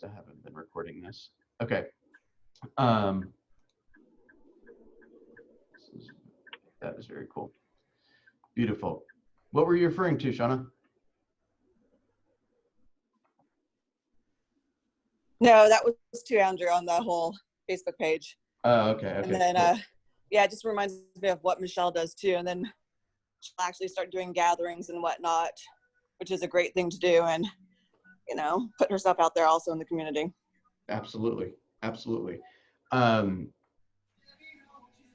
I haven't been recording this. Okay. Um, that is very cool. Beautiful. What were you referring to, Shauna? No, that was to Andrew on the whole Facebook page. Oh, okay. And Okay. then, Cool. yeah, it just reminds me of what Michelle does too. And then she'll actually start doing gatherings and whatnot, which is a great thing to do. And, you know, putting herself out there also in the community. Absolutely. Absolutely.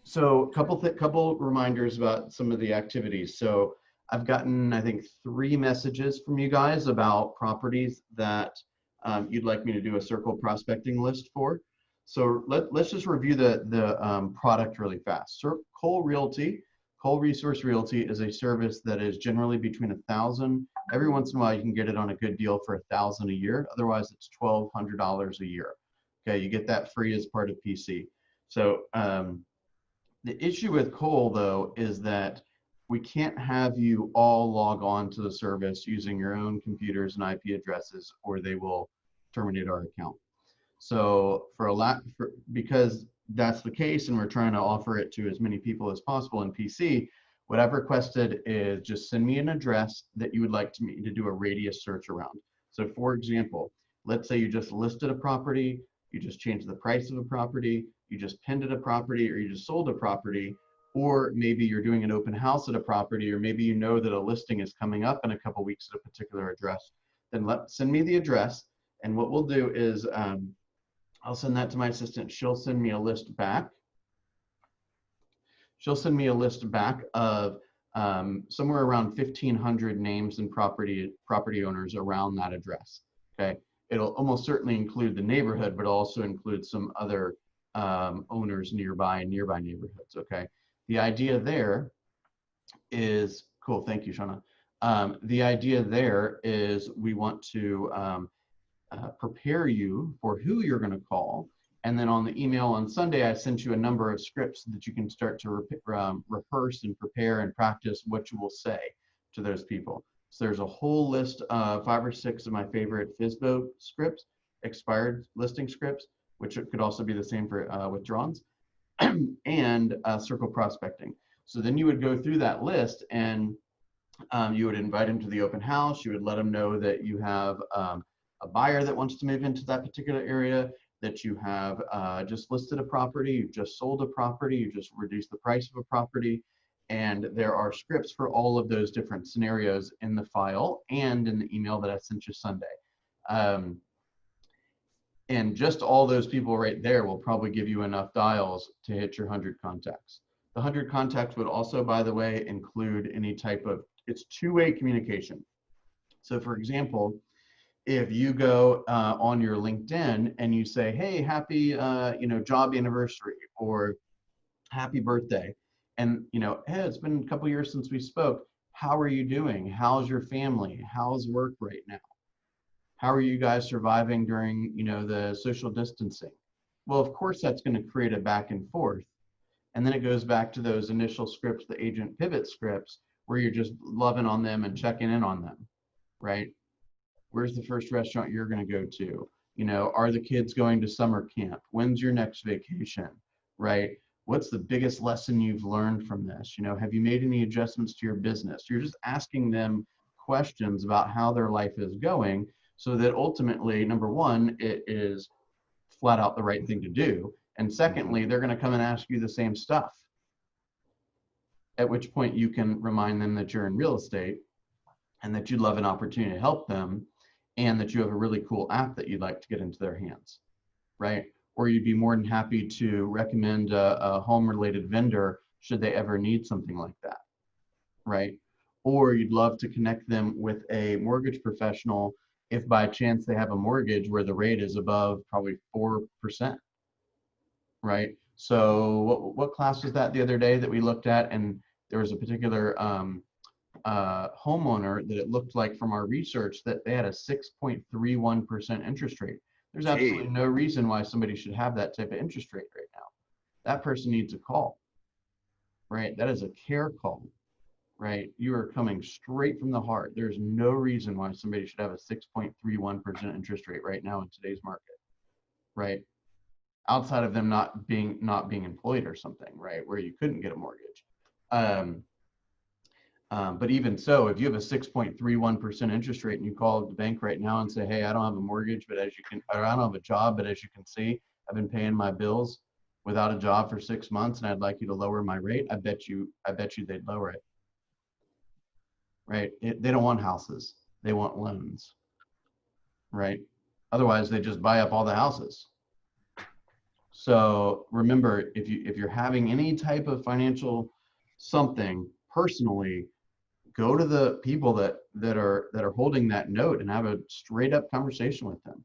So a couple reminders about some of the activities. So I've gotten, I think, 3 messages from you guys about properties that you'd like me to do a circle prospecting list for. So let's just review the product really fast. So Cole Realty, Cole Resource Realty is a service that is generally between $1,000. Every once in a while, you can get it on a good deal for $1,000 a year. Otherwise, it's $1,200 a year. Okay, you get that free as part of PC. So the issue with Cole, though, is that we can't have you all log on to the service using your own computers and IP addresses, or they will terminate our account. So because that's the case, and we're trying to offer it to as many people as possible in PC, what I've requested is just send me an address that you would like me to do a radius search around. So for example, let's say you just listed a property, you just changed the price of a property, you just pinned at a property, or you just sold a property, or maybe you're doing an open house at a property, or maybe you know that a listing is coming up in a couple weeks at a particular address, then send me the address. And what we'll do is I'll send that to my assistant. She'll send me a list back. She'll send me a list back of somewhere around 1,500 names and property owners around that address. Okay, it'll almost certainly include the neighborhood, but also include some other owners nearby neighborhoods. Okay, the idea there is cool. Thank you, Shauna. The idea there is we want to prepare you for who you're going to call. And then on the email on Sunday, I sent you a number of scripts that you can start to rehearse and prepare and practice what you will say to those people. So there's a whole list of 5 or 6 of my favorite FSBO scripts, expired listing scripts, which could also be the same for withdrawals, and circle prospecting. So then you would go through that list and you would invite them to the open house. You would let them know that you have a buyer that wants to move into that particular area, that you have just listed a property, you've just sold a property, you just reduced the price of a property, and there are scripts for all of those different scenarios in the file and in the email that I sent you Sunday. And just all those people right there will probably give you enough dials to hit your 100 contacts. The 100 contacts would also, by the way, include any type of, it's two-way communication. So for example, if you go on your LinkedIn and you say, hey, happy job anniversary, or happy birthday, and hey, it's been a couple years since we spoke, how are you doing? How's your family? How's work right now? How are you guys surviving during the social distancing? Well, of course that's going to create a back and forth. And then it goes back to those initial scripts, the agent pivot scripts, where you're just loving on them and checking in on them, right? Where's the first restaurant you're going to go to? Are the kids going to summer camp? When's your next vacation, right? What's the biggest lesson you've learned from this? Have you made any adjustments to your business? You're just asking them questions about how their life is going, so that ultimately, number one, it is flat out the right thing to do. And secondly, they're going to come and ask you the same stuff, at which point you can remind them that you're in real estate and that you'd love an opportunity to help them, and that you have a really cool app that you'd like to get into their hands, right? Or you'd be more than happy to recommend a home-related vendor should they ever need something like that, right? Or you'd love to connect them with a mortgage professional if by chance they have a mortgage where the rate is above probably 4%, right? So what class was that the other day that we looked at, and there was a particular homeowner that it looked like from our research that they had a 6.31% interest rate. There's absolutely no reason why somebody should have that type of interest rate right now. That person needs a call, right? That is a care call. right? You are coming straight from the heart. There's no reason why somebody should have a 6.31% interest rate right now in today's market, right? Outside of them not being employed or something, right? Where you couldn't get a mortgage. But even so, if you have a 6.31% interest rate and you call the bank right now and say, hey, I don't have a mortgage, but or I don't have a job, but as you can see, I've been paying my bills without a job for 6 months and I'd like you to lower my rate, I bet you they'd lower it, right? They don't want houses, they want loans, right? Otherwise, they just buy up all the houses. So remember, if you're having any type of financial something personally, go to the people that are holding that note and have a straight up conversation with them.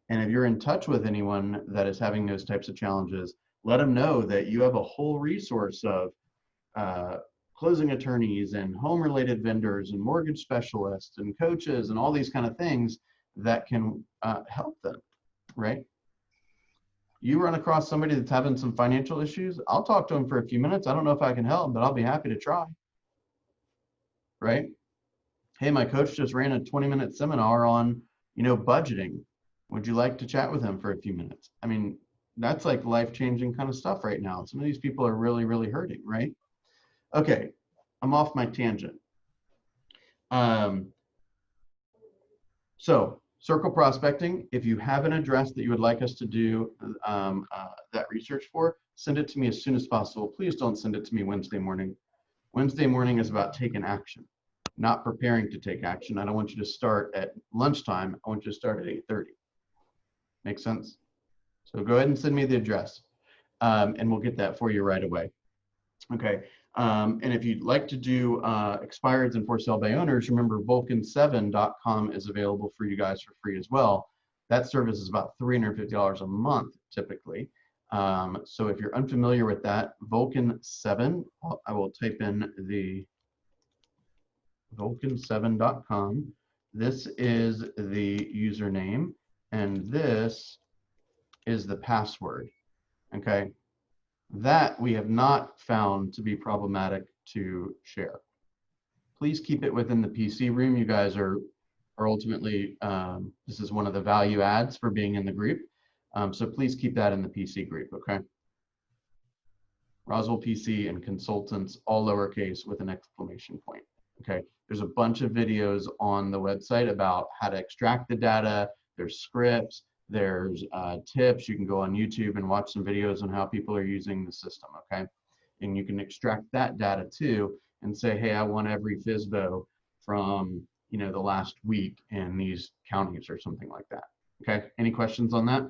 And if you're in touch with anyone that is having those types of challenges, let them know that you have a whole resource of closing attorneys and home related vendors and mortgage specialists and coaches and all these kind of things that can help them, right? You run across somebody that's having some financial issues, I'll talk to them for a few minutes. I don't know if I can help, but I'll be happy to try, right? Hey, my coach just ran a 20-minute seminar on, budgeting. Would you like to chat with him for a few minutes? I mean, that's like life-changing kind of stuff right now. Some of these people are really, really hurting, right? Okay, I'm off my tangent. So circle prospecting, if you have an address that you would like us to do that research for, send it to me as soon as possible. Please don't send it to me Wednesday morning. Wednesday morning is about taking action, not preparing to take action. I don't want you to start at lunchtime. I want you to start at 8:30. Make sense? So go ahead and send me the address and we'll get that for you right away. Okay. And if you'd like to do expireds and for sale by owners, remember Vulcan7.com is available for you guys for free as well. That service is about $350 a month typically. So if you're unfamiliar with that, Vulcan7, I will type in the Vulcan7.com. This is the username and this is the password. Okay. That we have not found to be problematic to share. Please keep it within the PC room. You guys are ultimately, this is one of the value adds for being in the group. So please keep that in the PC group, okay? Roswell PC and consultants, all lowercase with an exclamation point, okay? There's a bunch of videos on the website about how to extract the data. There's scripts. There's tips. You can go on YouTube and watch some videos on how people are using the system, okay? And you can extract that data too and say, hey, I want every FSBO from, the last week in these counties or something like that, okay? Any questions on that?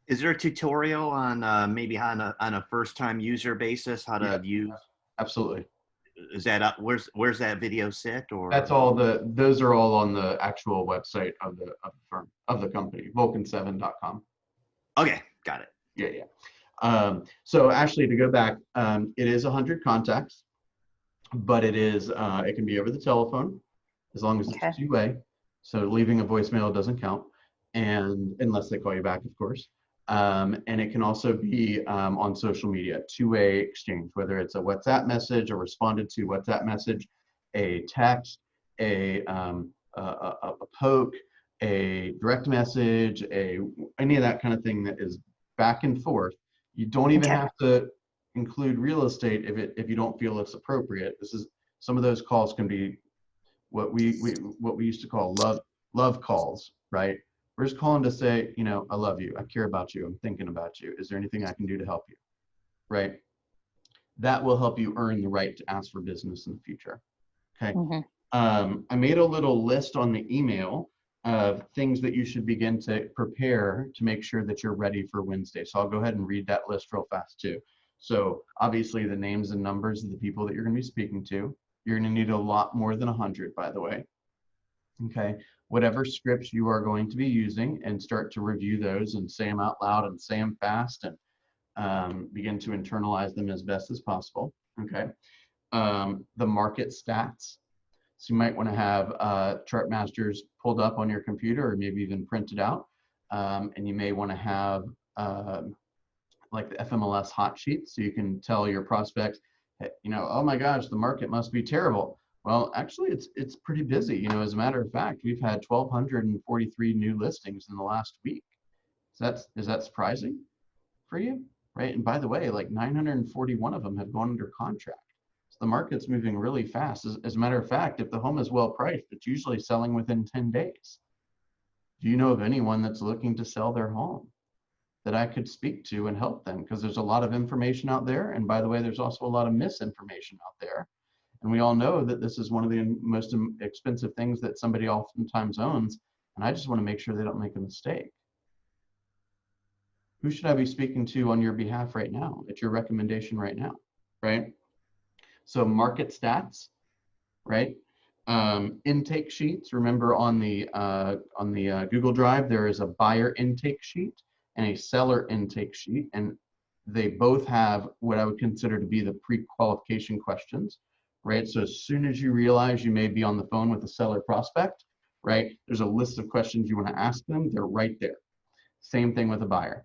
Is there a tutorial on maybe on a first-time user basis how to use? Absolutely. Is that up? Where's that video sit? Or that's all those are all on the actual website of the firm, of the company, Vulcan7.com. Okay, got it. Yeah. So Ashley, to go back, it is 100 contacts, but it can be over the telephone as long as it's two-way. So leaving a voicemail doesn't count, and unless they call you back, of course. And it can also be on social media, two-way exchange, whether it's a WhatsApp message, a responded to WhatsApp message, a text, a poke, a direct message, any of that kind of thing that is back and forth. You don't even have to include real estate if you don't feel it's appropriate. Some of those calls can be what we used to call love calls, right? We're just calling to say, I love you, I care about you, I'm thinking about you. Is there anything I can do to help you, right? That will help you earn the right to ask for business in the future, okay? I made a little list on the email of things that you should begin to prepare to make sure that you're ready for Wednesday. So I'll go ahead and read that list real fast too. So obviously the names and numbers of the people that you're gonna be speaking to. You're gonna need a lot more than 100, by the way, okay? Whatever scripts you are going to be using, and start to review those and say them out loud and say them fast and begin to internalize them as best as possible, okay? The market stats. So you might want to have chart masters pulled up on your computer or maybe even printed out. And you may want to have like the FMLS hot sheet so you can tell your prospects, hey, oh my gosh, the market must be terrible. Well, actually, it's pretty busy. As a matter of fact, we've had 1,243 new listings in the last week. Is that surprising for you? Right? And by the way, like 941 of them have gone under contract. So the market's moving really fast. As a matter of fact, if the home is well priced, it's usually selling within 10 days. Do you know of anyone that's looking to sell their home that I could speak to and help them? Because there's a lot of information out there. And by the way, there's also a lot of misinformation out there. And we all know that this is one of the most expensive things that somebody oftentimes owns. And I just want to make sure they don't make a mistake. Who should I be speaking to on your behalf right now? It's your recommendation right now, right? So market stats, right? Intake sheets. Remember on the Google Drive, there is a buyer intake sheet and a seller intake sheet, and they both have what I would consider to be the pre-qualification questions, right? So as soon as you realize you may be on the phone with a seller prospect, right, there's a list of questions you want to ask them. They're right there. Same thing with a buyer.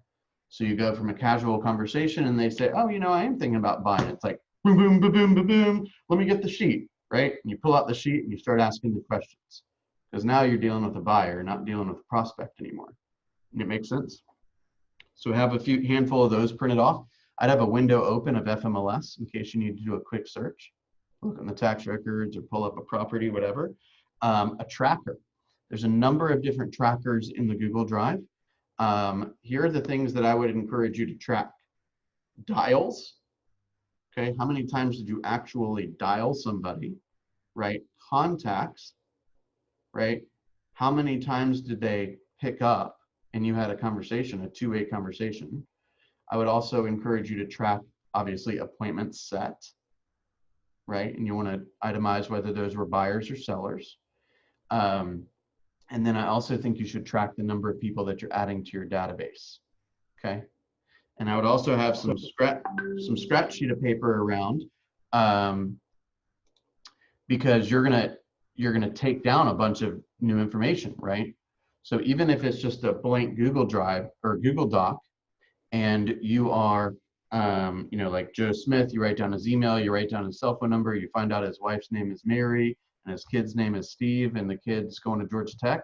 So you go from a casual conversation and they say, oh, I am thinking about buying. It's like, boom, boom, boom, boom, boom, boom. Let me get the sheet, right? And you pull out the sheet and you start asking the questions. Because now you're dealing with a buyer, not dealing with a prospect anymore. And it makes sense? So have a handful of those printed off. I'd have a window open of FMLS in case you need to do a quick search. Look in the tax records or pull up a property, whatever. A tracker. There's a number of different trackers in the Google Drive. Here are the things that I would encourage you to track. Dials, okay? How many times did you actually dial somebody, right? Contacts, right? How many times did they pick up and you had a conversation, a two-way conversation? I would also encourage you to track, obviously, appointments set, right? And you want to itemize whether those were buyers or sellers. And then I also think you should track the number of people that you're adding to your database, okay? And I would also have some scratch sheet of paper around, because you're gonna take down a bunch of new information, right? So even if it's just a blank Google Drive or Google Doc, and you are, like Joe Smith, you write down his email, you write down his cell phone number, you find out his wife's name is Mary, and his kid's name is Steve, and the kid's going to Georgia Tech.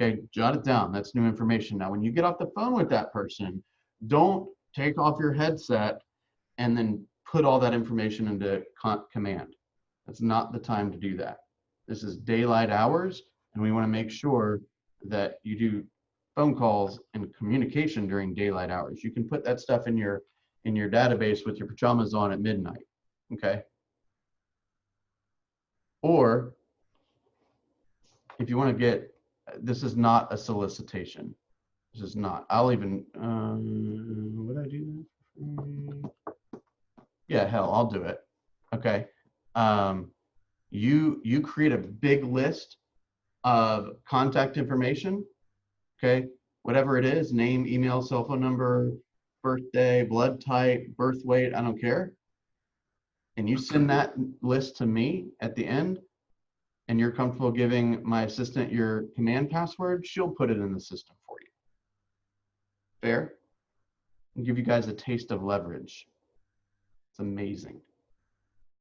Okay, jot it down. That's new information. Now, when you get off the phone with that person, don't take off your headset and then put all that information into command. That's not the time to do that. This is daylight hours, and we want to make sure that you do phone calls and communication during daylight hours. You can put that stuff in your database with your pajamas on at midnight, okay? Or if you want to get, this is not a solicitation. This is not. I'll even, would I do that? Yeah, hell, I'll do it. Okay. You create a big list of contact information, okay? Whatever it is, name, email, cell phone number, birthday, blood type, birth weight, I don't care. And you send that list to me at the end, and you're comfortable giving my assistant your command password, she'll put it in the system for you. Fair? I'll give you guys a taste of leverage. It's amazing.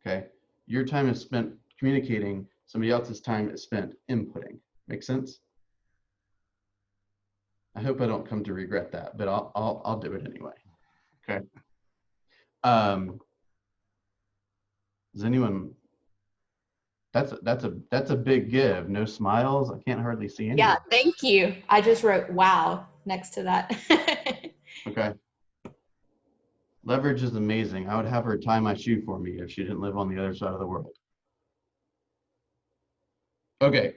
Okay? Your time is spent communicating, somebody else's time is spent inputting. Make sense? I hope I don't come to regret that, but I'll do it anyway. Okay. Does anyone? That's a big give. No smiles. I can't hardly see any. Yeah, thank you. I just wrote wow next to that. Okay. Leverage is amazing. I would have her tie my shoe for me if she didn't live on the other side of the world. Okay.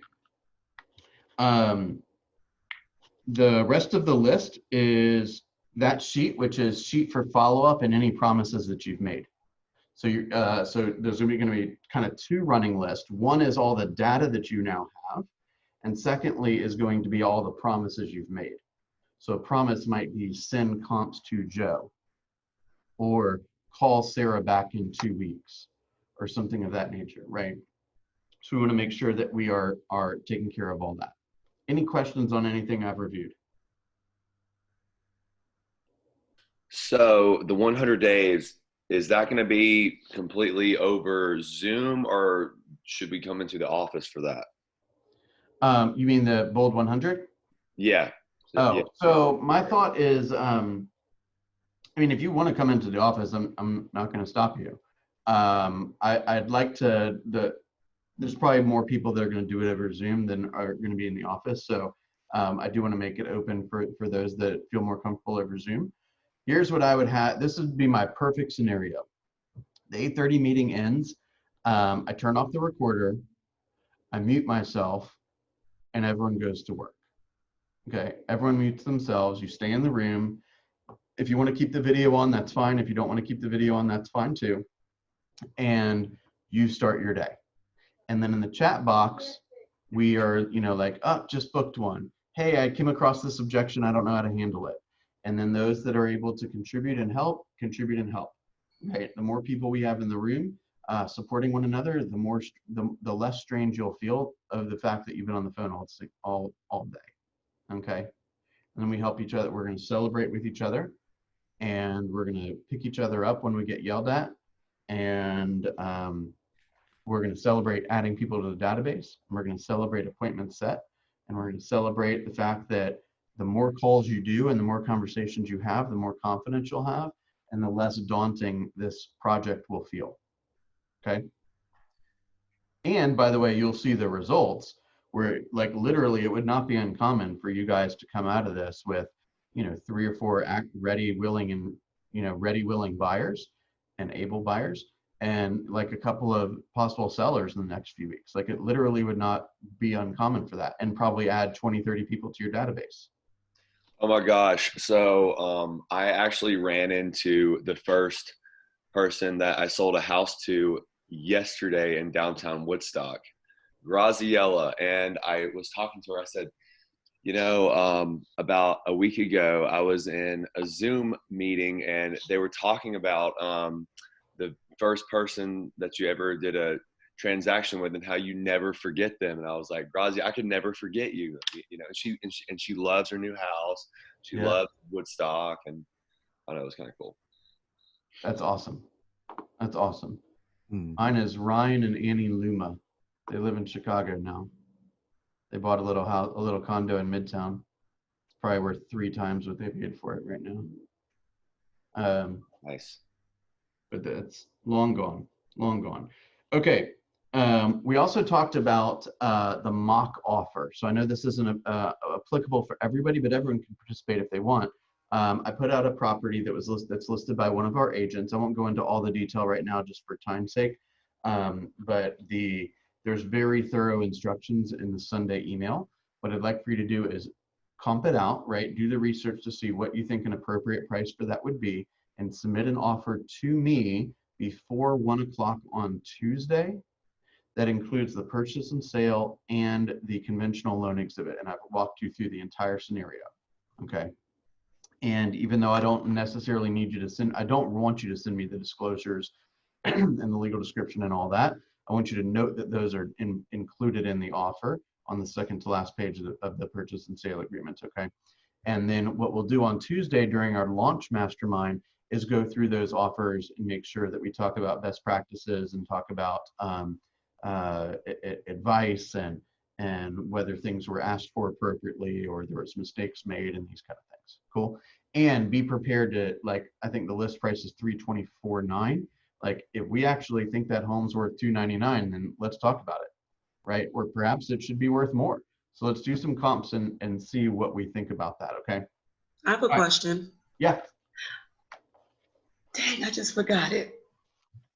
The rest of the list is that sheet, which is sheet for follow-up and any promises that you've made. So so there's going to be kind of two running lists. One is all the data that you now have, and secondly is going to be all the promises you've made. So a promise might be send comps to Joe, or call Sarah back in 2 weeks, or something of that nature, right? So we want to make sure that we are taking care of all that. Any questions on anything I've reviewed? So the 100 days, is that going to be completely over Zoom, or should we come into the office for that? You mean the Bold 100? Yeah. Oh, Yeah. so my thought is, I mean, if you want to come into the office, I'm not going to stop you. I'd like to, there's probably more people that are going to do it over Zoom than are going to be in the office. So I do want to make it open for those that feel more comfortable over Zoom. Here's what I would have. This would be my perfect scenario. The 8:30 meeting ends. I turn off the recorder. I mute myself, and everyone goes to work. Okay, everyone mutes themselves. You stay in the room. If you want to keep the video on, that's fine. If you don't want to keep the video on, that's fine too. And you start your day. And then in the chat box, we are, like, oh, just booked one. Hey, I came across this objection. I don't know how to handle it. And then those that are able to contribute and help, right? The more people we have in the room supporting one another, the less strange you'll feel of the fact that you've been on the phone all day. Okay. And then we help each other. We're going to celebrate with each other, and we're going to pick each other up when we get yelled at. And we're going to celebrate adding people to the database. And we're going to celebrate appointments set. And we're going to celebrate the fact that the more calls you do and the more conversations you have, the more confidence you'll have, and the less daunting this project will feel. Okay. And by the way, you'll see the results where, like, literally it would not be uncommon for you guys to come out of this with, 3 or 4 ready, willing buyers and able buyers, and like a couple of possible sellers in the next few weeks. Like, it literally would not be uncommon for that, and probably add 20, 30 people to your database. Oh my gosh. So I actually ran into the first person that I sold a house to yesterday in downtown Woodstock, Graziella. And I was talking to her. I said, about a week ago, I was in a Zoom meeting and they were talking about the first person that you ever did a transaction with and how you never forget them. And I was like, Grazia, I could never forget you. And she loves her new house. She loves Woodstock, and I know, it was kind of cool. That's awesome. That's awesome. Mine is Ryan and Annie Luma. They live in Chicago now. They bought a little house, a little condo in Midtown. It's probably worth 3 times what they paid for it right now. Nice. But that's long gone. Okay. We also talked about the mock offer. So I know this isn't applicable for everybody, but everyone can participate if they want. I put out a property that's listed by one of our agents. I won't go into all the detail right now just for time's sake, but there's very thorough instructions in the Sunday email. What I'd like for you to do is comp it out, right? Do the research to see what you think an appropriate price for that would be, and submit an offer to me before 1 o'clock on Tuesday. That includes the purchase and sale and the conventional loan exhibit. And I've walked you through the entire scenario, okay? And even though I don't necessarily need you to I don't want you to send me the disclosures and the legal description and all that. I want you to note that those are included in the offer on the second to last page of the purchase and sale agreement, okay? And then what we'll do on Tuesday during our launch mastermind is go through those offers and make sure that we talk about best practices and talk about advice and whether things were asked for appropriately or there was mistakes made and these kind of things. Cool. And be prepared to, like, I think the list price is $324,900. Like, if we actually think that home's worth $299, then let's talk about it, right? Or perhaps it should be worth more. So let's do some comps and see what we think about that, okay? I have a question. Yeah. Dang, I just forgot it.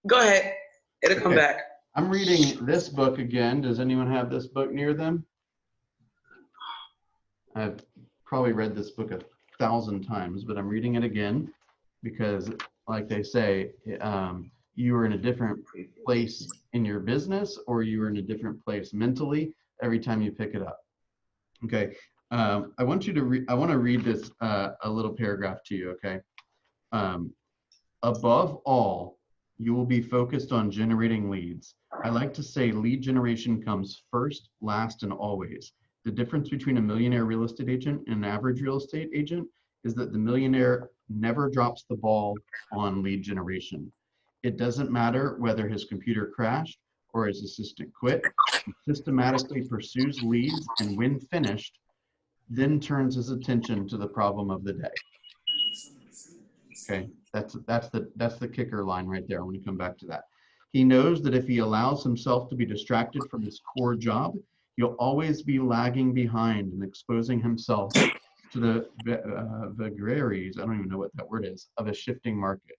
Go ahead. It'll come back. I'm reading this book again. Does anyone have this book near them? I've probably read this book 1,000 times, but I'm reading it again because, like they say, you are in a different place in your business, or you are in a different place mentally every time you pick it up. Okay. I want to read this a little paragraph to you. Okay. Above all, you will be focused on generating leads. I like to say lead generation comes first, last, and always. The difference between a millionaire real estate agent and an average real estate agent is that the millionaire never drops the ball on lead generation. It doesn't matter whether his computer crashed or his assistant quit. He systematically pursues leads, and when finished, then turns his attention to the problem of the day. Okay, that's the kicker line right there. I want to come back to that. He knows that if he allows himself to be distracted from his core job, he'll always be lagging behind and exposing himself to the vagaries, I don't even know what that word is, of a shifting market.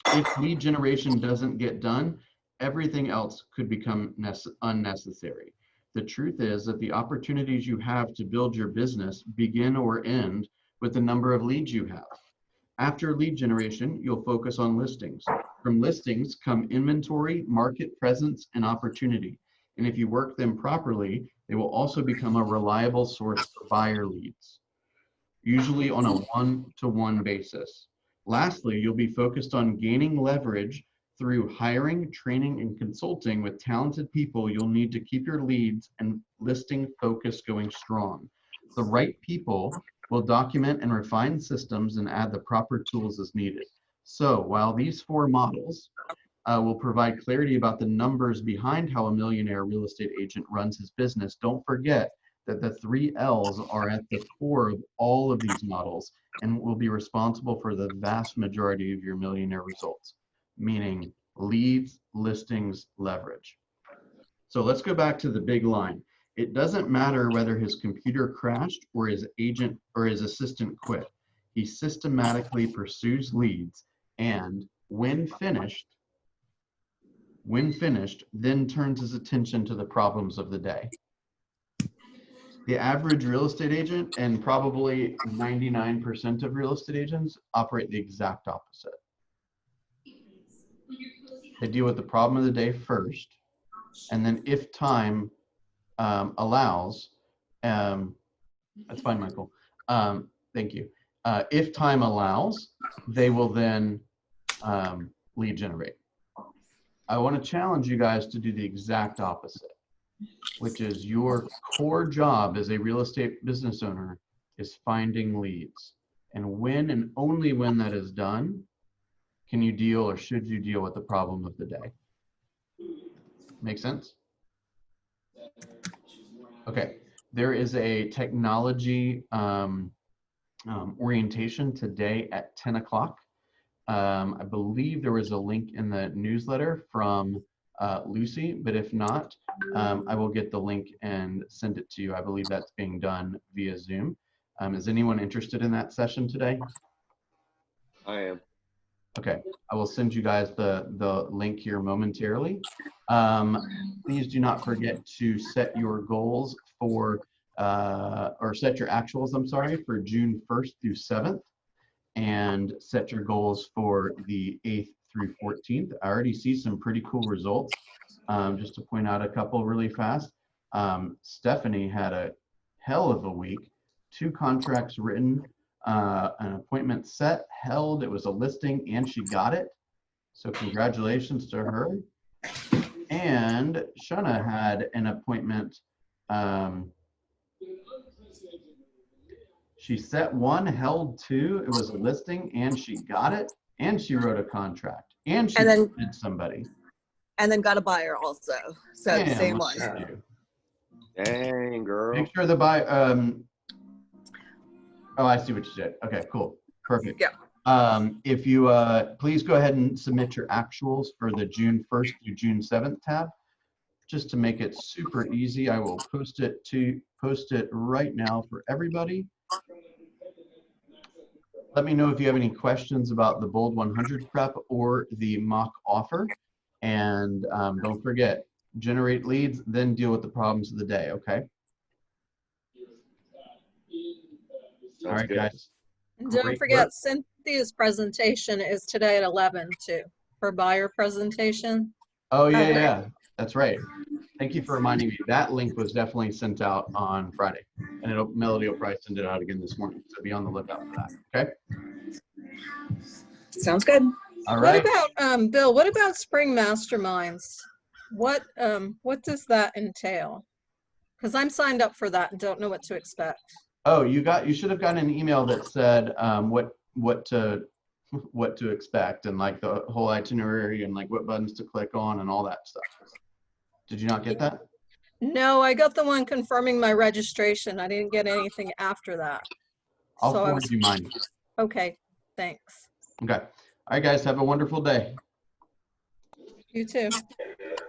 If lead generation doesn't get done, everything else could become unnecessary. The truth is that the opportunities you have to build your business begin or end with the number of leads you have. After lead generation, you'll focus on listings. From listings come inventory, market presence, and opportunity. And if you work them properly, they will also become a reliable source for buyer leads, usually on a one-to-one basis. Lastly, you'll be focused on gaining leverage through hiring, training, and consulting with talented people you'll need to keep your leads and listing focus going strong. The right people will document and refine systems and add the proper tools as needed. So while these 4 models will provide clarity about the numbers behind how a millionaire real estate agent runs his business, don't forget that the 3 L's are at the core of all of these models and will be responsible for the vast majority of your millionaire results, meaning leads, listings, leverage. So let's go back to the big line. It doesn't matter whether his computer crashed or his agent or his assistant quit. He systematically pursues leads, and when finished, then turns his attention to the problems of the day. The average real estate agent, and probably 99% of real estate agents, operate the exact opposite. They deal with the problem of the day first, and then if time allows, that's fine, Michael. Thank you. If time allows, they will then lead generate. I want to challenge you guys to do the exact opposite, which is your core job as a real estate business owner is finding leads. And when and only when that is done, can you deal or should you deal with the problem of the day? Make sense? Okay, there is a technology orientation today at 10 o'clock. I believe there was a link in the newsletter from Lucy, but if not, I will get the link and send it to you. I believe that's being done via Zoom. Is anyone interested in that session today? I am. Okay, I will send you guys the link here momentarily. Please do not forget to set your goals for, or set your actuals, I'm sorry, for June 1st through 7th, and set your goals for the 8th through 14th. I already see some pretty cool results. Just to point out a couple really fast. Stephanie had a hell of a week, 2 contracts written, an appointment set, held, it was a listing, and she got it. So congratulations to her. And Shana had an appointment. She set 1, held 2, it was a listing, and she got it, and she wrote a contract, and she did somebody. And then got a buyer also. So Damn, same look one. at you. Dang, girl. Make sure the buyer, oh, I see what you did. Okay, cool. Perfect. Yeah. If you, please go ahead and submit your actuals for the June 1st through June 7th tab. Just to make it super easy, I will post it right now for everybody. Let me know if you have any questions about the Bold 100 prep or the mock offer. And don't forget, generate leads, then deal with the problems of the day, okay? All right, guys. And don't Great forget, work. Cynthia's presentation is today at 11 too, her buyer presentation. Oh, yeah, yeah, that's right. Thank you for reminding me. That link was definitely sent out on Friday, and Melody will probably send it out again this morning. So be on the lookout for that. Okay. Sounds good. All right. What about Bill? What about Spring Masterminds? What does that entail? Because I'm signed up for that and don't know what to expect. Oh, you should have gotten an email that said what to what to expect and like the whole itinerary and like what buttons to click on and all that stuff. Did you not get that? No, I got the one confirming my registration. I didn't get anything after that. I'll So I forward was, you mine. okay, thanks. Okay. All right, guys, have a wonderful day. You too.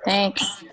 Thanks.